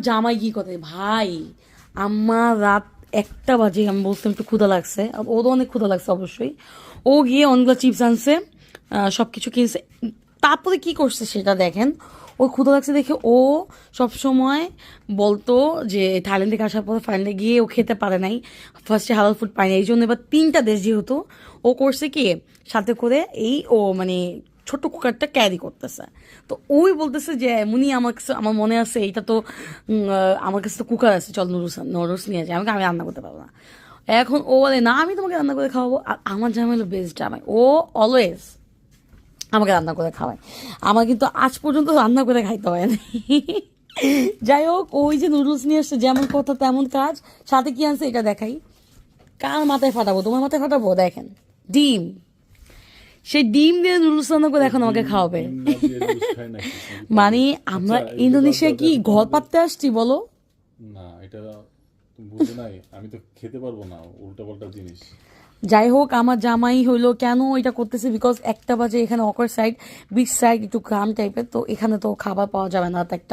জামাই কি করে ভাই, আমার রাত 1টা বাজে, আমি বলছিলাম একটু ক্ষুধা লাগছে, ওরও অনেক ক্ষুধা লাগছে অবশ্যই। ও গিয়ে অনেকগুলো চিপস আনছে, সব কিছু কিনছে। তারপরে কি করছে সেটা দেখেন। ওর ক্ষুধা লাগছে দেখে ও সব সময় বলতো যে থাইল্যান্ড থেকে আসার পরে ফাইনালে গিয়ে ও খেতে পারে নাই, ফার্স্টে হালাল ফুড পায়নি, এই জন্য এবার 3টা দেশ যেহেতু ও করছে কি সাথে করে এই ও মানে ছোট কুকারটা ক্যারি করতেছে। তো ওই বলতেছে যে এমনই আমার কাছে, আমার মনে আছে এইটা তো আমার কাছে তো কুকার আছে, চল নুডলস নুডলস নিয়ে যাই, আমি রান্না করতে পারবো না। এখন ও বলে না আমি তোমাকে রান্না করে খাওয়াবো। আর আমার জামাই হলো বেস্ট জামাই, ও অলওয়েজ আমাকে রান্না করে খাওয়ায়। আমার কিন্তু আজ পর্যন্ত রান্না করে খাইতে হয় না। যাই হোক, ওই যে নুডলস নিয়ে আসছে, যেমন কথা তেমন কাজ। সাথে কি আনছে এটা দেখাই, কার মাথায় ফাটাবো, তোমার মাথায় ফাটাবো, দেখেন ডিম। সেই ডিম দিয়ে নুডলস রান্না করে এখন আমাকে ডিম খাওয়াবে। ডিম না দিয়ে রোজ খায় নাকি মানে আমরা আচ্ছা এগুলো বাদ ইন্দোনেশিয়া দাও, কি দেখো তো ঘর আমাদের। পাততে আসছি বলো? না এটা তুমি বুঝো নাই, আমি তো খেতে পারবো না উল্টা পাল্টা জিনিস। যাই হোক, আমার জামাই হইলো কেন এটা করতেছে, বিকজ 1টা বাজে, এখানে অকর সাইড, বিচ সাইড, একটু গ্রাম টাইপের, তো এখানে তো খাবার পাওয়া যাবে না, তো একটা